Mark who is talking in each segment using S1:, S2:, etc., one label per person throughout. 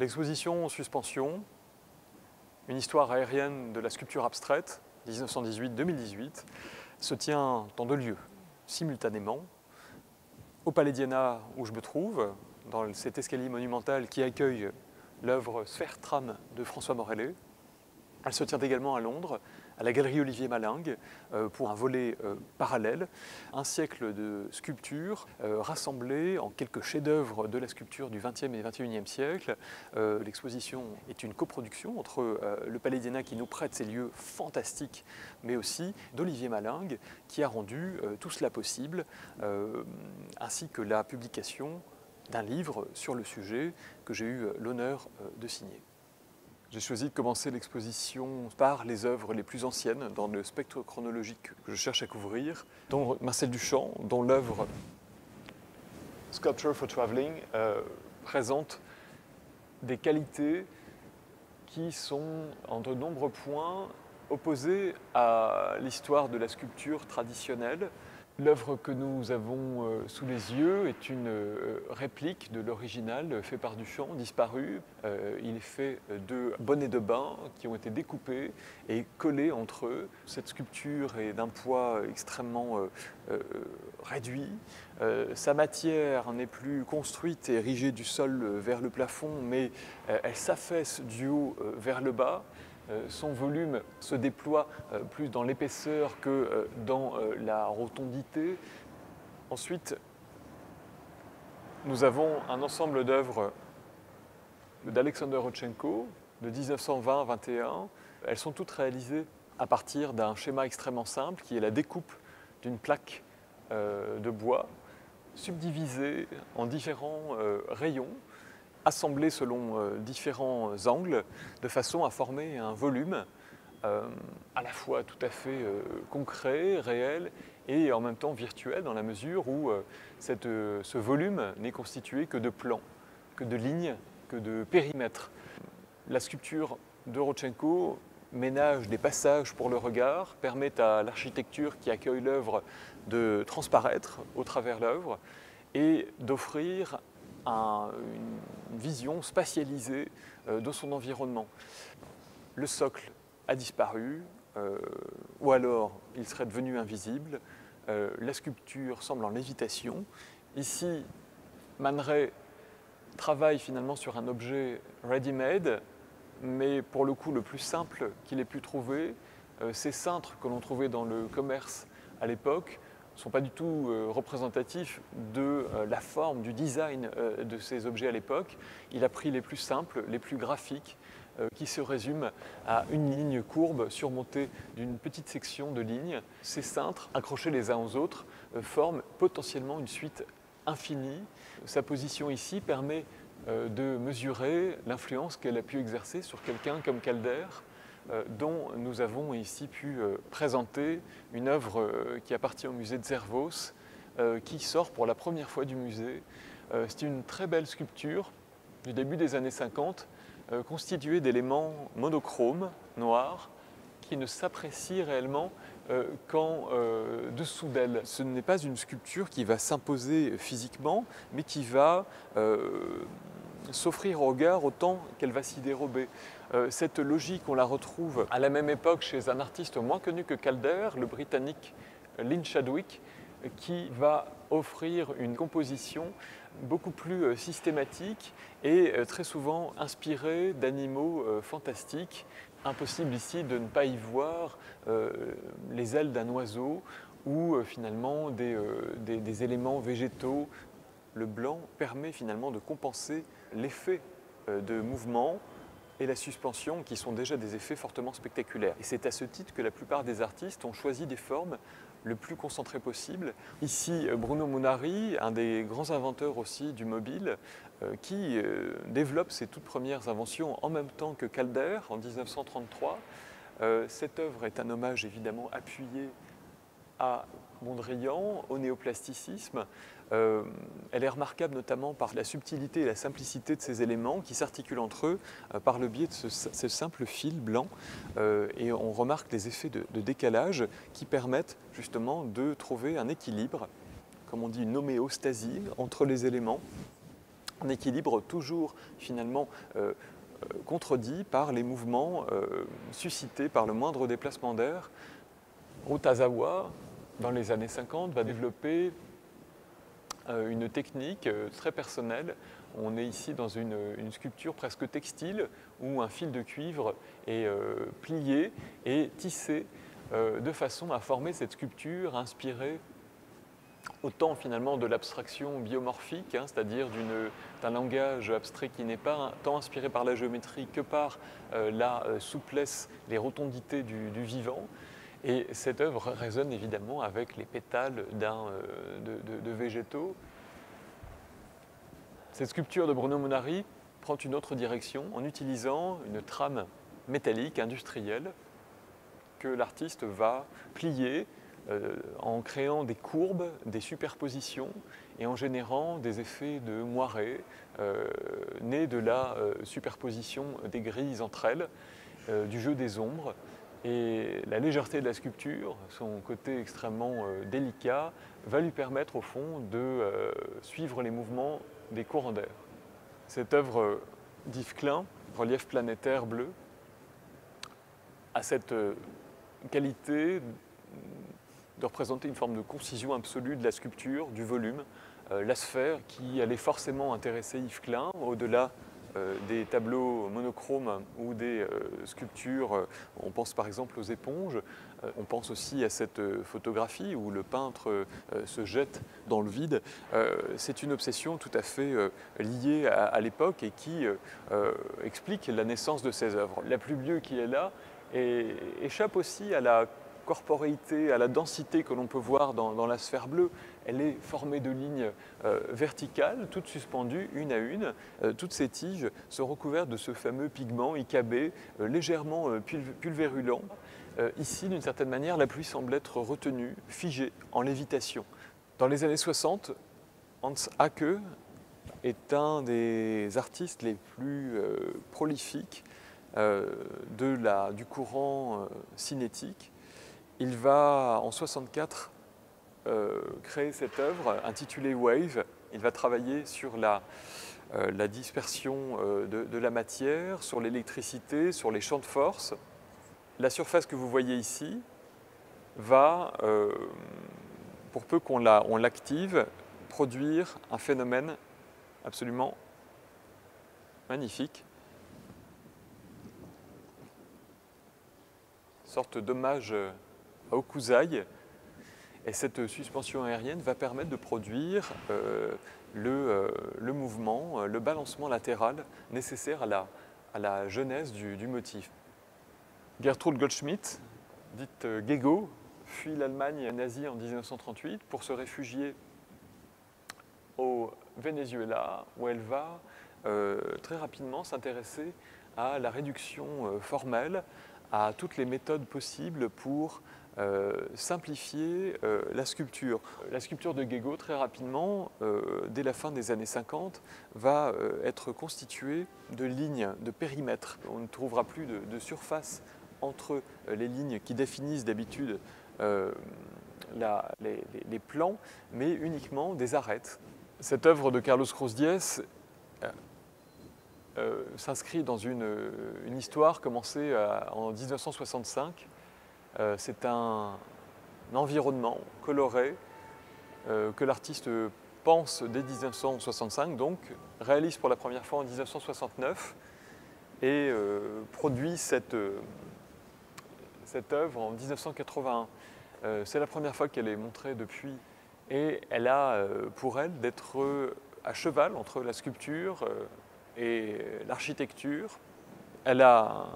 S1: L'exposition Suspension, une histoire aérienne de la sculpture abstraite, 1918-2018, se tient dans 2 lieux, simultanément, au Palais d'Iéna où je me trouve, dans cet escalier monumental qui accueille l'œuvre Sphère-Trame de François Morellet. Elle se tient également à Londres, à la Galerie Olivier Malingue, pour un volet parallèle. Un siècle de sculpture rassemblé en quelques chefs-d'œuvre de la sculpture du XXe et XXIe siècle. L'exposition est une coproduction entre le Palais d'Iéna qui nous prête ces lieux fantastiques, mais aussi d'Olivier Malingue qui a rendu tout cela possible, ainsi que la publication d'un livre sur le sujet que j'ai eu l'honneur de signer. J'ai choisi de commencer l'exposition par les œuvres les plus anciennes dans le spectre chronologique que je cherche à couvrir, dont Marcel Duchamp, dont l'œuvre Sculpture for Traveling présente des qualités qui sont en de nombreux points opposées à l'histoire de la sculpture traditionnelle. L'œuvre que nous avons sous les yeux est une réplique de l'original fait par Duchamp, disparu. Il est fait de bonnets de bain qui ont été découpés et collés entre eux. Cette sculpture est d'un poids extrêmement réduit. Sa matière n'est plus construite et érigée du sol vers le plafond, mais elle s'affaisse du haut vers le bas. Son volume se déploie plus dans l'épaisseur que dans la rotondité. Ensuite, nous avons un ensemble d'œuvres d'Alexander Rodchenko de 1920-21. Elles sont toutes réalisées à partir d'un schéma extrêmement simple qui est la découpe d'une plaque de bois subdivisée en différents rayons, assemblés selon différents angles, de façon à former un volume à la fois tout à fait concret, réel, et en même temps virtuel, dans la mesure où ce volume n'est constitué que de plans, que de lignes, que de périmètres. La sculpture de Rodchenko ménage des passages pour le regard, permet à l'architecture qui accueille l'œuvre de transparaître au travers l'œuvre et d'offrir une vision spatialisée de son environnement. Le socle a disparu, ou alors il serait devenu invisible. La sculpture semble en lévitation. Ici, Man Ray travaille finalement sur un objet ready-made, mais pour le coup le plus simple qu'il ait pu trouver. Ces cintres que l'on trouvait dans le commerce à l'époque ne sont pas du tout représentatifs de la forme, du design de ces objets à l'époque. Il a pris les plus simples, les plus graphiques, qui se résument à une ligne courbe surmontée d'une petite section de lignes. Ces cintres, accrochés les uns aux autres, forment potentiellement une suite infinie. Sa position ici permet de mesurer l'influence qu'elle a pu exercer sur quelqu'un comme Calder, dont nous avons ici pu présenter une œuvre qui appartient au musée de Zervos, qui sort pour la première fois du musée. C'est une très belle sculpture du début des années 50, constituée d'éléments monochromes, noirs, qui ne s'apprécient réellement qu'en dessous d'elle. Ce n'est pas une sculpture qui va s'imposer physiquement, mais qui va s'offrir au regard autant qu'elle va s'y dérober. Cette logique, on la retrouve à la même époque chez un artiste moins connu que Calder, le Britannique Lynn Chadwick, qui va offrir une composition beaucoup plus systématique et très souvent inspirée d'animaux fantastiques. Impossible ici de ne pas y voir les ailes d'un oiseau ou finalement des éléments végétaux. Le blanc permet finalement de compenser l'effet de mouvement et la suspension qui sont déjà des effets fortement spectaculaires. Et c'est à ce titre que la plupart des artistes ont choisi des formes le plus concentrées possible. Ici, Bruno Munari, un des grands inventeurs aussi du mobile, qui développe ses toutes premières inventions en même temps que Calder en 1933. Cette œuvre est un hommage évidemment appuyé à Mondrian, au néoplasticisme. Elle est remarquable notamment par la subtilité et la simplicité de ces éléments qui s'articulent entre eux par le biais de ce simple fil blanc. Et on remarque les effets de décalage qui permettent justement de trouver un équilibre, comme on dit une homéostasie entre les éléments, un équilibre toujours finalement contredit par les mouvements suscités par le moindre déplacement d'air. Utazawa, dans les années 50, va développer une technique très personnelle. On est ici dans une sculpture presque textile où un fil de cuivre est plié et tissé de façon à former cette sculpture inspirée autant finalement de l'abstraction biomorphique, c'est-à-dire d'un langage abstrait qui n'est pas tant inspiré par la géométrie que par la souplesse, les rotondités du vivant. Et cette œuvre résonne évidemment avec les pétales de végétaux. Cette sculpture de Bruno Munari prend une autre direction en utilisant une trame métallique industrielle que l'artiste va plier en créant des courbes, des superpositions et en générant des effets de moiré nés de la superposition des grilles entre elles, du jeu des ombres. Et la légèreté de la sculpture, son côté extrêmement délicat, va lui permettre au fond de suivre les mouvements des courants d'air. Cette œuvre d'Yves Klein, Relief planétaire bleu, a cette qualité de représenter une forme de concision absolue de la sculpture, du volume, la sphère qui allait forcément intéresser Yves Klein, au-delà des tableaux monochromes ou des sculptures, on pense par exemple aux éponges, on pense aussi à cette photographie où le peintre se jette dans le vide. C'est une obsession tout à fait liée à l'époque et qui explique la naissance de ces œuvres. La pluie bleue qui est là échappe aussi à la corporéité, à la densité que l'on peut voir dans la sphère bleue. Elle est formée de lignes verticales, toutes suspendues une à une. Toutes ces tiges sont recouvertes de ce fameux pigment IKB, légèrement pulvérulent. Ici, d'une certaine manière, la pluie semble être retenue, figée, en lévitation. Dans les années 60, Hans Haacke est un des artistes les plus prolifiques du courant cinétique. Il va, en 1964, créer cette œuvre intitulée Wave. Il va travailler sur la dispersion de la matière, sur l'électricité, sur les champs de force. La surface que vous voyez ici va, pour peu qu'on l'active, produire un phénomène absolument magnifique. Une sorte d'hommage à Hokusai. Et cette suspension aérienne va permettre de produire le mouvement, le balancement latéral nécessaire à la genèse du motif. Gertrude Goldschmidt, dite Gego, fuit l'Allemagne nazie en 1938 pour se réfugier au Venezuela, où elle va très rapidement s'intéresser à la réduction formelle, à toutes les méthodes possibles pour simplifier la sculpture. La sculpture de Gego, très rapidement, dès la fin des années 50, va être constituée de lignes, de périmètres. On ne trouvera plus de surface entre les lignes qui définissent d'habitude les plans, mais uniquement des arêtes. Cette œuvre de Carlos Cruz Diez s'inscrit dans une histoire commencée en 1965. C'est un environnement coloré que l'artiste pense dès 1965, donc réalise pour la première fois en 1969 et produit cette œuvre en 1981. C'est la première fois qu'elle est montrée depuis et elle a pour elle d'être à cheval entre la sculpture et l'architecture. Elle a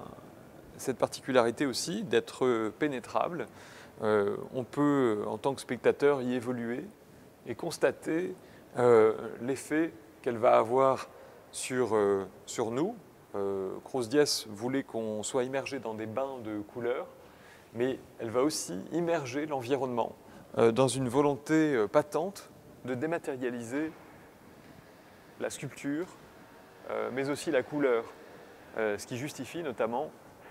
S1: cette particularité aussi d'être pénétrable. On peut, en tant que spectateur, y évoluer et constater l'effet qu'elle va avoir sur nous. Cruz Diez voulait qu'on soit immergé dans des bains de couleurs, mais elle va aussi immerger l'environnement dans une volonté patente de dématérialiser la sculpture, mais aussi la couleur, ce qui justifie notamment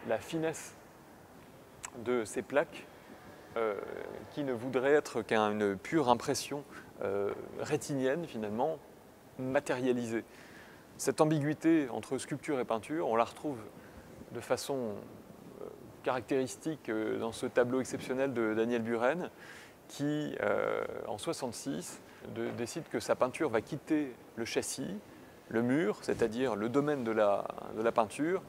S1: la finesse de ces plaques qui ne voudraient être qu'une pure impression rétinienne finalement matérialisée. Cette ambiguïté entre sculpture et peinture, on la retrouve de façon caractéristique dans ce tableau exceptionnel de Daniel Buren, qui, en 1966, décide que sa peinture va quitter le châssis, le mur, c'est-à-dire le domaine de la peinture,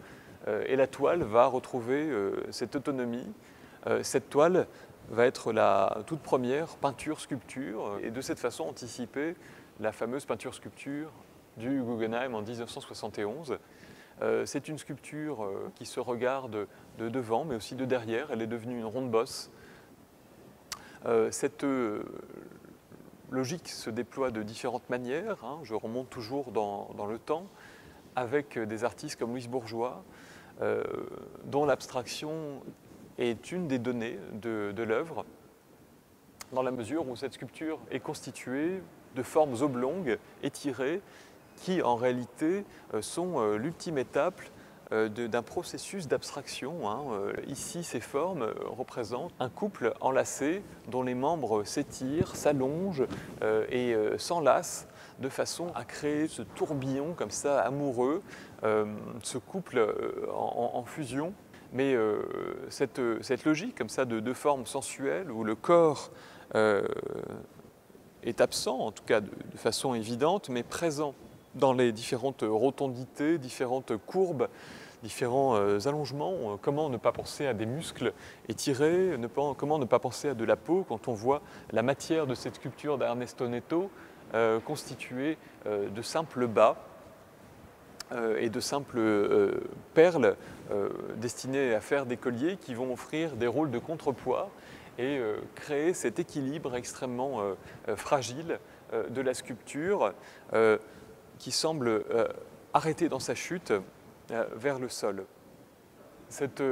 S1: et la toile va retrouver cette autonomie. Cette toile va être la toute première peinture-sculpture, et de cette façon anticiper la fameuse peinture-sculpture du Guggenheim en 1971. C'est une sculpture qui se regarde de devant, mais aussi de derrière. Elle est devenue une ronde bosse. Cette logique se déploie de différentes manières. Je remonte toujours dans le temps, avec des artistes comme Louise Bourgeois, dont l'abstraction est une des données de l'œuvre, dans la mesure où cette sculpture est constituée de formes oblongues, étirées, qui en réalité sont l'ultime étape d'un processus d'abstraction. Ici, ces formes représentent un couple enlacé dont les membres s'étirent, s'allongent et s'enlacent de façon à créer ce tourbillon comme ça amoureux, ce couple en fusion. Mais cette logique comme ça de forme sensuelle où le corps est absent, en tout cas de façon évidente, mais présent dans les différentes rotondités, différentes courbes, différents allongements. Comment ne pas penser à des muscles étirés, comment ne pas penser à de la peau quand on voit la matière de cette sculpture d'Ernesto Neto constituée de simples bas et de simples perles destinées à faire des colliers qui vont offrir des rôles de contrepoids et créer cet équilibre extrêmement fragile de la sculpture qui semble arrêter dans sa chute vers le sol. Cette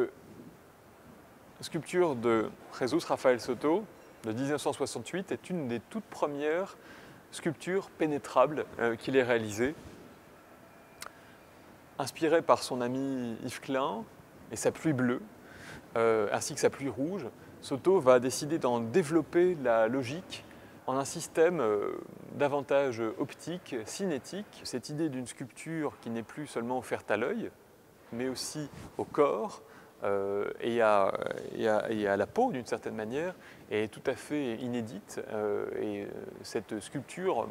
S1: sculpture de Jesus Rafael Soto de 1968 est une des toutes premières sculptures pénétrables qu'il ait réalisées. Inspiré par son ami Yves Klein et sa pluie bleue, ainsi que sa pluie rouge, Soto va décider d'en développer la logique en un système davantage optique, cinétique. Cette idée d'une sculpture qui n'est plus seulement offerte à l'œil, mais aussi au corps et à la peau d'une certaine manière, est tout à fait inédite. Et cette sculpture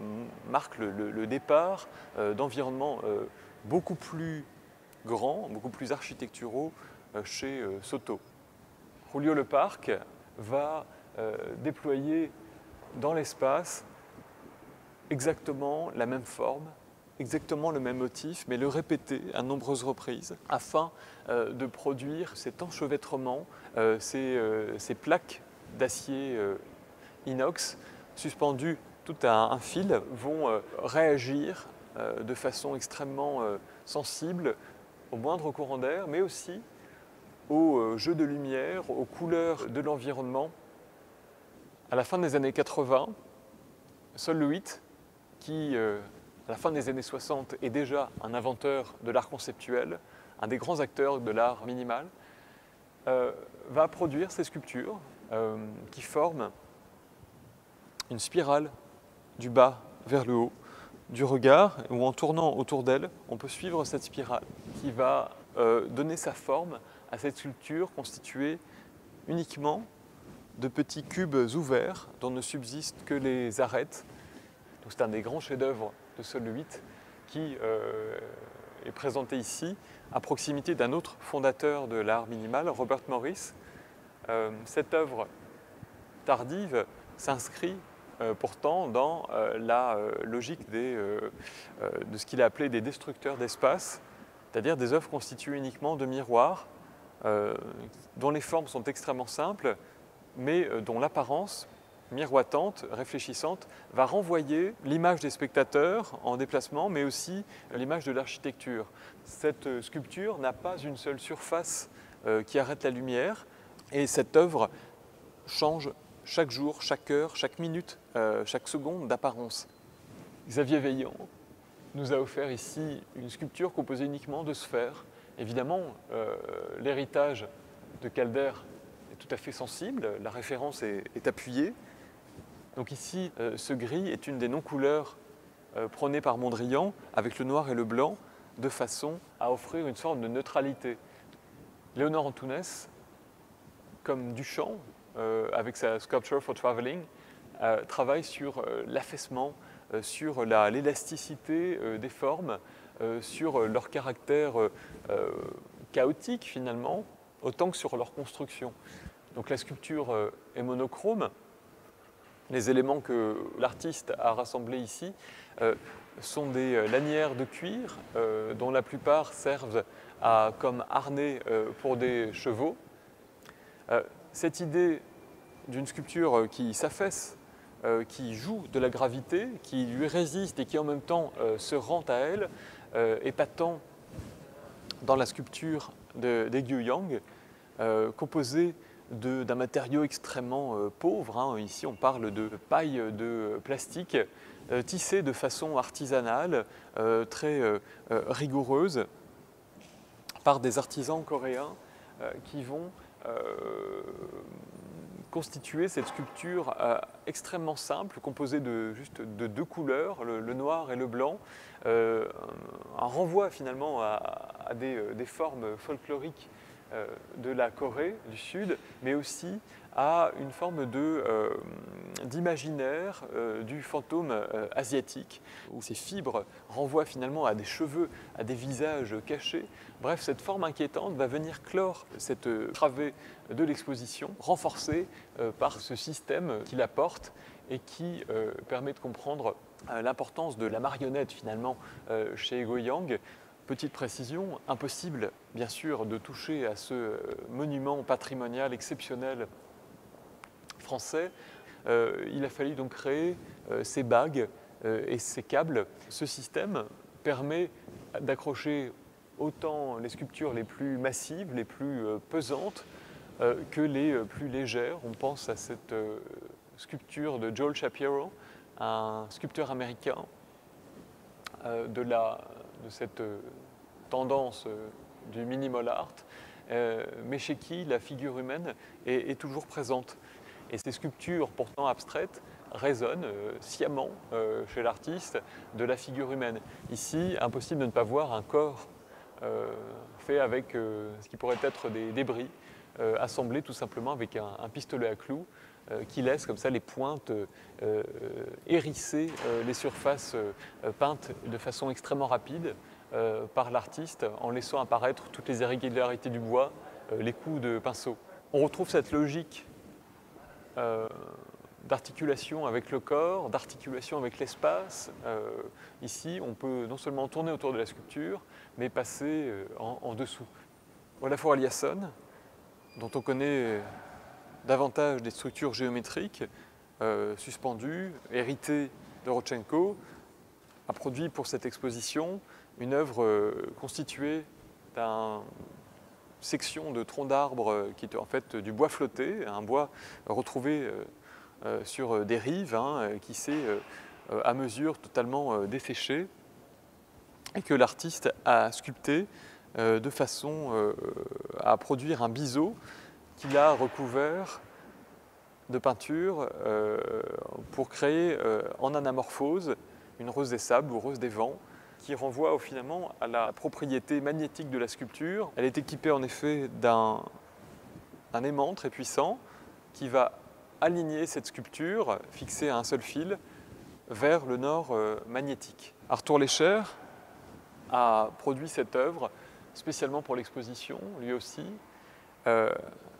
S1: marque le départ d'environnements beaucoup plus grands, beaucoup plus architecturaux chez Soto. Julio Leparc va déployer dans l'espace exactement la même forme, exactement le même motif, mais le répéter à nombreuses reprises afin de produire cet enchevêtrement, ces plaques d'acier inox suspendues tout à un fil vont réagir de façon extrêmement sensible au moindre courant d'air, mais aussi au jeu de lumière, aux couleurs de l'environnement. À la fin des années 80, Sol LeWitt, qui à la fin des années 60 est déjà un inventeur de l'art conceptuel, un des grands acteurs de l'art minimal, va produire ces sculptures qui forment une spirale du bas vers le haut du regard, où en tournant autour d'elle, on peut suivre cette spirale qui va donner sa forme à cette sculpture constituée uniquement de petits cubes ouverts dont ne subsistent que les arêtes. C'est un des grands chefs-d'œuvre de Sol LeWitt qui est présenté ici à proximité d'un autre fondateur de l'art minimal, Robert Morris. Cette œuvre tardive s'inscrit pourtant dans la logique de ce qu'il a appelé des destructeurs d'espace, c'est-à-dire des œuvres constituées uniquement de miroirs dont les formes sont extrêmement simples, mais dont l'apparence miroitante, réfléchissante, va renvoyer l'image des spectateurs en déplacement, mais aussi l'image de l'architecture. Cette sculpture n'a pas une seule surface qui arrête la lumière, et cette œuvre change chaque jour, chaque heure, chaque minute, chaque seconde d'apparence. Xavier Veillant nous a offert ici une sculpture composée uniquement de sphères. Évidemment, l'héritage de Calder est tout à fait sensible, la référence est appuyée. Donc ici, ce gris est une des non-couleurs prônée par Mondrian avec le noir et le blanc, de façon à offrir une forme de neutralité. Léonard Antunes, comme Duchamp, avec sa Sculpture for Traveling, travaille sur l'affaissement, sur l'élasticité des formes, sur leur caractère chaotique finalement, autant que sur leur construction. Donc la sculpture est monochrome. Les éléments que l'artiste a rassemblés ici sont des lanières de cuir dont la plupart servent comme harnais pour des chevaux. Cette idée d'une sculpture qui s'affaisse, qui joue de la gravité, qui lui résiste et qui en même temps se rend à elle, est patent dans la sculpture des Guoyang, composée d'un matériau extrêmement pauvre. Hein. Ici, on parle de paille de plastique tissée de façon artisanale, très rigoureuse, par des artisans coréens qui vont constituer cette sculpture extrêmement simple, composée juste de deux couleurs, le noir et le blanc, un renvoi finalement à des formes folkloriques de la Corée du Sud, mais aussi à une forme d'imaginaire du fantôme asiatique, où ces fibres renvoient finalement à des cheveux, à des visages cachés. Bref, cette forme inquiétante va venir clore cette travée de l'exposition, renforcée par ce système qui la porte et qui permet de comprendre l'importance de la marionnette finalement chez Guoyang. Petite précision, impossible bien sûr de toucher à ce monument patrimonial exceptionnel français. Il a fallu donc créer ces bagues et ces câbles. Ce système permet d'accrocher autant les sculptures les plus massives, les plus pesantes, que les plus légères. On pense à cette sculpture de Joel Shapiro, un sculpteur américain de cette tendance du minimal art, mais chez qui la figure humaine est toujours présente. Et ces sculptures, pourtant abstraites, résonnent sciemment chez l'artiste de la figure humaine. Ici, impossible de ne pas voir un corps fait avec ce qui pourrait être des débris, assemblés tout simplement avec un pistolet à clous, qui laisse comme ça les pointes hérisser les surfaces peintes de façon extrêmement rapide par l'artiste, en laissant apparaître toutes les irrégularités du bois, les coups de pinceau. On retrouve cette logique d'articulation avec le corps, d'articulation avec l'espace. Ici, on peut non seulement tourner autour de la sculpture, mais passer en dessous. Olafur Eliasson, dont on connaît davantage des structures géométriques suspendues, héritées de Rodchenko, a produit pour cette exposition une œuvre constituée d'une section de troncs d'arbres qui était en fait du bois flotté, un bois retrouvé sur des rives, qui s'est à mesure totalement desséché et que l'artiste a sculpté de façon à produire un biseau qu'il a recouvert de peinture pour créer en anamorphose une rose des sables ou rose des vents qui renvoie finalement à la propriété magnétique de la sculpture. Elle est équipée en effet d'un aimant très puissant qui va aligner cette sculpture fixée à un seul fil vers le nord magnétique. Arthur Lécher a produit cette œuvre spécialement pour l'exposition, lui aussi. Elle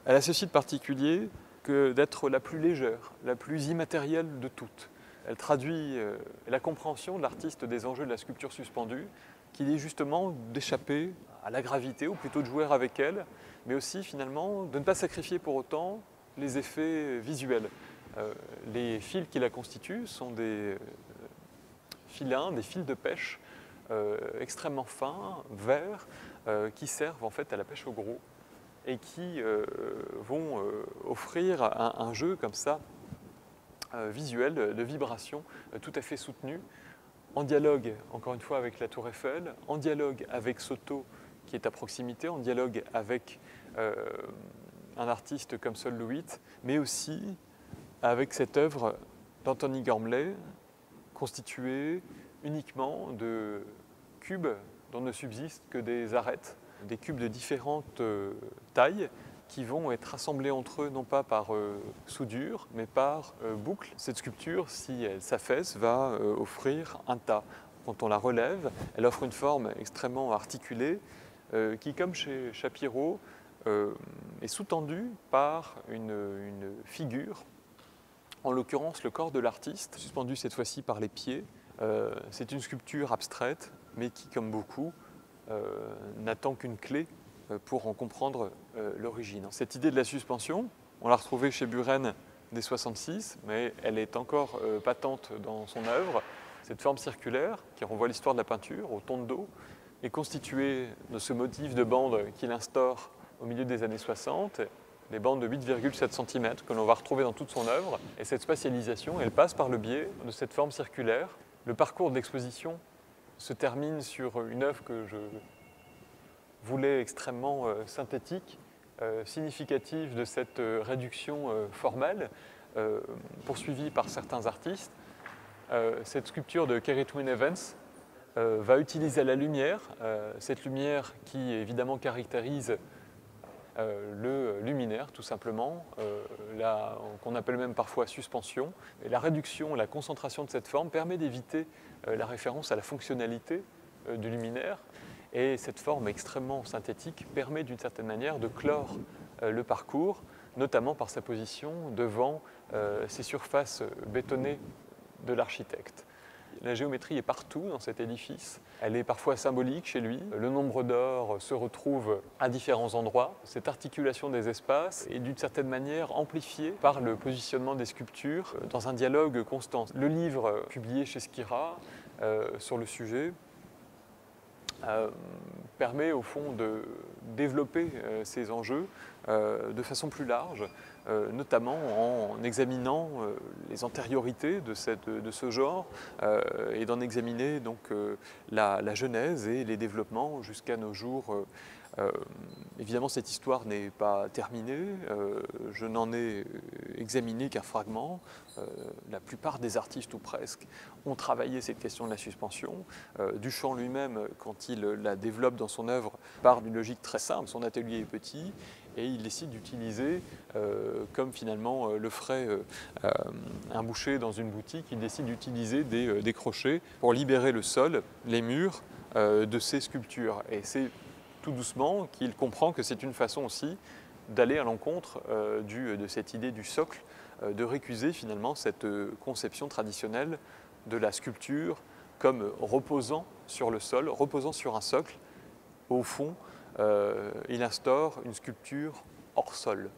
S1: a ceci de particulier que d'être la plus légère, la plus immatérielle de toutes. Elle traduit la compréhension de l'artiste des enjeux de la sculpture suspendue, qui est justement d'échapper à la gravité, ou plutôt de jouer avec elle, mais aussi finalement de ne pas sacrifier pour autant les effets visuels. Les fils qui la constituent sont des filins, des fils de pêche extrêmement fins, verts, qui servent en fait à la pêche au gros et qui vont offrir un jeu comme ça visuel de vibration tout à fait soutenu, en dialogue encore une fois avec la Tour Eiffel, en dialogue avec Soto qui est à proximité, en dialogue avec un artiste comme Sol LeWitt, mais aussi avec cette œuvre d'Anthony Gormley constituée uniquement de cubes dont ne subsistent que des arêtes, des cubes de différentes tailles qui vont être assemblés entre eux non pas par soudure mais par boucle. Cette sculpture, si elle s'affaisse, va offrir un tas. Quand on la relève, elle offre une forme extrêmement articulée qui, comme chez Chapiro, est sous-tendue par une figure, en l'occurrence le corps de l'artiste, suspendu cette fois-ci par les pieds. C'est une sculpture abstraite, mais qui, comme beaucoup, n'attend qu'une clé pour en comprendre l'origine. Cette idée de la suspension, on l'a retrouvée chez Buren dès 1966, mais elle est encore patente dans son œuvre. Cette forme circulaire, qui renvoie l'histoire de la peinture, au tonde d'eau, est constituée de ce motif de bande qu'il instaure au milieu des années 60, des bandes de 8,7 cm que l'on va retrouver dans toute son œuvre. Et cette spatialisation, elle passe par le biais de cette forme circulaire. Le parcours de l'exposition se termine sur une œuvre que je voulais extrêmement synthétique, significative de cette réduction formelle, poursuivie par certains artistes. Cette sculpture de Kerry Twin Evans va utiliser la lumière, cette lumière qui évidemment caractérise le luminaire tout simplement, qu'on appelle même parfois suspension. Et la réduction, la concentration de cette forme permet d'éviter la référence à la fonctionnalité du luminaire. Et cette forme extrêmement synthétique permet d'une certaine manière de clore le parcours, notamment par sa position devant ces surfaces bétonnées de l'architecte. La géométrie est partout dans cet édifice. Elle est parfois symbolique chez lui. Le nombre d'or se retrouve à différents endroits. Cette articulation des espaces est d'une certaine manière amplifiée par le positionnement des sculptures dans un dialogue constant. Le livre publié chez Skira sur le sujet permet au fond de développer ces enjeux de façon plus large, notamment en examinant les antériorités de ce genre et d'en examiner donc la genèse et les développements jusqu'à nos jours. Évidemment, cette histoire n'est pas terminée, je n'en ai examiné qu'un fragment. La plupart des artistes, ou presque, ont travaillé cette question de la suspension. Duchamp lui-même, quand il la développe dans son œuvre, part d'une logique très simple. Son atelier est petit et il décide d'utiliser, comme finalement le ferait un boucher dans une boutique, il décide d'utiliser des crochets pour libérer le sol, les murs de ces sculptures. Et c'est tout doucement qu'il comprend que c'est une façon aussi d'aller à l'encontre de cette idée du socle, de récuser finalement cette conception traditionnelle de la sculpture comme reposant sur le sol, reposant sur un socle. Au fond, il instaure une sculpture hors sol.